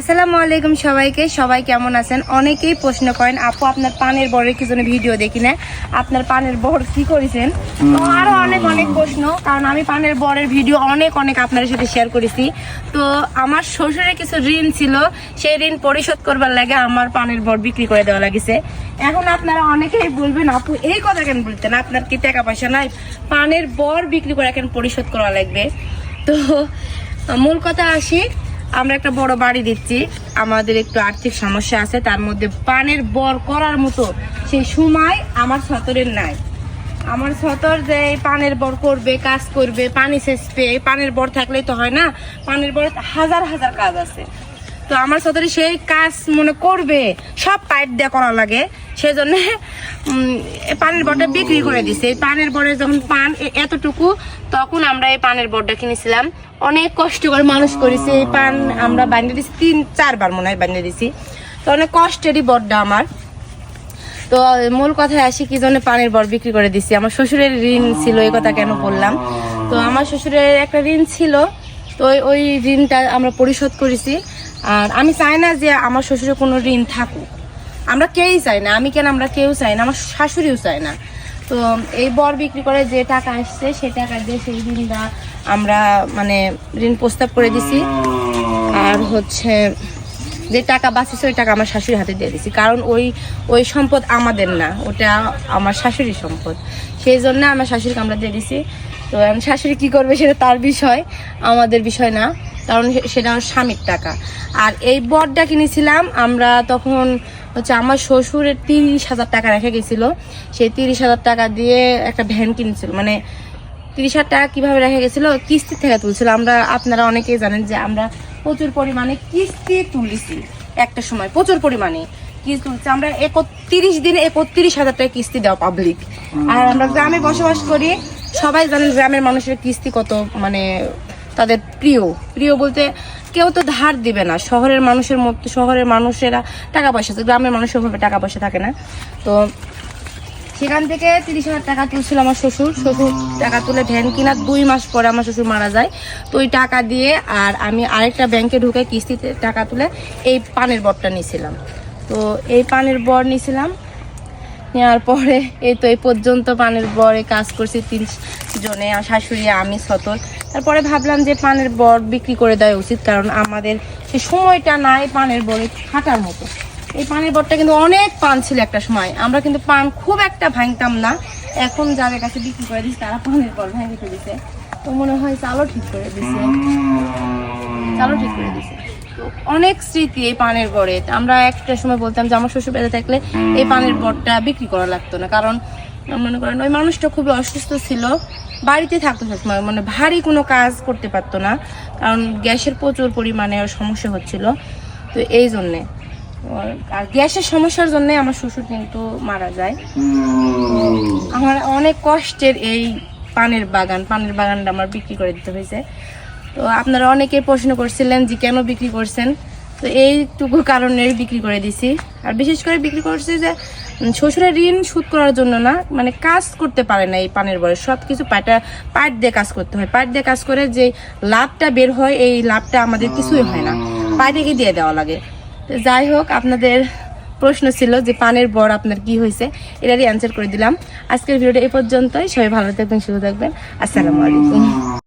আসসালামু আলাইকুম সবাইকে। সবাই কেমন আছেন? অনেকেই প্রশ্ন করেন আপু আপনার পানের বরের কি জন্য ভিডিও দেখি না, আপনার পানের বর কি করেছেন। তো আরো অনেক অনেক প্রশ্ন, কারণ আমি পানের বরের ভিডিও অনেক আপনাদের সাথে শেয়ার করেছি। তো আমার শ্বশুরের কিছু ঋণ ছিল, সেই ঋণ পরিশোধ করবার লাগে আমার পানের বর বিক্রি করে দেওয়া লাগিছে। এখন আপনারা অনেকেই বলবেন আপু এই কথা কেন বলতেন, আপনার কি টাকা পয়সা নাই, পানের বর বিক্রি করে এখন পরিশোধ করা লাগবে। তো মূল কথা আসি, আমরা একটা বড় বাড়ি দিচ্ছি, আমাদের একটু আর্থিক সমস্যা আছে, তার মধ্যে পানের বর করার মতো সেই সময় আমার সতরের নাই। আমার সতর যে পানের বর করবে, কাজ করবে, পানি সেচবে, পানের বর থাকলেই তো হয় না, পানের বর হাজার কাজ আছে। তো আমার সতরে সেই কাজ মনে করবে, সব পাইপ দিয়ে করা লাগে, সেই জন্য পানের বরটা বিক্রি করে দিছে। এই পানের বরে যখন পান এতটুকু, তখন আমরা এই পানের বরটা কিনেছিলাম, অনেক কষ্ট করে মানুষ করেছি। এই পান আমরা বানিয়ে দিচ্ছি 3-4 বার মনে হয় বানিয়ে দিছি, তো অনেক কষ্টেরই বরটা আমার। তো মূল কথায় আসি, কি জন্য পানের বর বিক্রি করে দিছি। আমার শ্বশুরের ঋণ ছিল, এই কথা কেন বললাম, তো আমার শ্বশুরের একটা ঋণ ছিল, তো ওই ঋণটা আমরা পরিশোধ করেছি। আর আমি চাই না যে আমার শ্বশুরের কোনো ঋণ থাকুক, আমরা কেউই চাই না, আমি কেন, আমরা কেউ চাই না, আমার শাশুড়িও চায় না। তো এই বর বিক্রি করে যে টাকা আসছে, সেই টাকা দিয়ে সেই ঋণটা আমরা মানে ঋণ প্রস্তাব করে দিছি। আর হচ্ছে যে টাকা বাঁচিয়েছে ওই টাকা আমার শাশুড়ির হাতে দিয়ে দিছি, কারণ ওই সম্পদ আমাদের না, ওটা আমার শাশুড়ির সম্পদ, সেই জন্য আমার শাশুড়িকে আমরা দিয়ে দিছি। তো শাশুড়ি কি করবে সেটা তার বিষয়, আমাদের বিষয় না, কারণ সেটা আমার স্বামীর টাকা। আর এই বরটা কিনেছিলাম আমরা তখন হচ্ছে আমার শ্বশুরের 30,000 টাকা রেখে গেছিল, সেই 30,000 টাকা দিয়ে একটা ভ্যান কিনেছিল। মানে 30,000 টাকা কিভাবে রেখে গেছিল, কিস্তি থেকে তুলছিল। আমরা, আপনারা অনেকেই জানেন যে আমরা প্রচুর পরিমাণে কিস্তি তুলেছি, একটা সময় প্রচুর পরিমাণে কিস্তি তুলছি আমরা। 31 দিনে 31,000 টাকা কিস্তি দেওয়া পাবলিক। আর আমরা গ্রামে বসবাস করি, সবাই জানেন গ্রামের মানুষের কিস্তি কত মানে তাদের প্রিয় বলতে কেউ তো ধার দিবে না। শহরের মানুষের মতো, শহরের মানুষেরা টাকা পয়সা, গ্রামের মানুষের ভাবে টাকা পয়সা থাকে না। তো সেখান থেকে 30,000 টাকা তুলছিল আমার শ্বশুর টাকা তুলে ভ্যান কিনা 2 মাস পরে আমার শ্বশুর মারা যায়। তো ওই টাকা দিয়ে আর আমি আরেকটা ব্যাংকে ঢুকে কিস্তিতে টাকা তুলে এই পানের বরটা নিয়েছিলাম। তো এই পানের বর নিয়েছিলাম, নেওয়ার পরে এই তো এই পর্যন্ত পানের বরে কাজ করছি 3 জনে, শাশুড়ি, আমি, সতর। তারপরে ভাবলাম যে পানের বর বিক্রি করে দেওয়া উচিত, কারণ আমাদের সে সময়টা নাই পানের বরে হাঁটার মতো। এই পানের বরটা কিন্তু অনেক পান ছিল একটা সময়, আমরা কিন্তু পান খুব একটা ভাঙতাম না। এখন যাদের কাছে বিক্রি করে দিচ্ছে তারা পানের বর ভেঙে ফেলেছে। তো মনে হয় চালও ঠিক করে দিছে। তো অনেক স্মৃতি এই পানের বরে। আমরা একটা সময় বলতাম যে আমার শ্বশুর বেঁচে থাকলে এই পানের বরটা বিক্রি করা লাগতো না, কারণ মনে করেন ওই মানুষটা খুবই অসুস্থ ছিল, বাড়িতে থাকতো সবসময়, মানে ভারী কোনো কাজ করতে পারতো না, কারণ গ্যাসের প্রচুর পরিমাণে সমস্যা হচ্ছিল। তো এই জন্যে, আর গ্যাসের সমস্যার জন্য আমার শ্বশুর কিন্তু মারা যায়। আমার অনেক কষ্টের এই পানের বাগানটা আমার বিক্রি করে দিতে হয়েছে। তো আপনারা অনেকে প্রশ্ন করছিলেন যে কেন বিক্রি করছেন, তো এইটুকু কারণে বিক্রি করে দিছি। আর বিশেষ করে বিক্রি করছি যে শ্বশুরের ঋণ শোধ করার জন্য না, মানে কাজ করতে পারে না এই পানের বরে, সব কিছু পাইট দিয়ে কাজ করতে হয়। পাইট দিয়ে কাজ করে যে লাভটা বের হয়, এই লাভটা আমাদের কিছুই হয় না, পাইটে দিয়ে দেওয়া লাগে। তো যাই হোক, আপনাদের প্রশ্ন ছিল যে পানের বর আপনার কি হয়েছে, এটারই অ্যান্সার করে দিলাম। আজকের ভিডিওটা এই পর্যন্তই। সবাই ভালো থাকবেন, সুস্থ থাকবেন। আসসালামু আলাইকুম।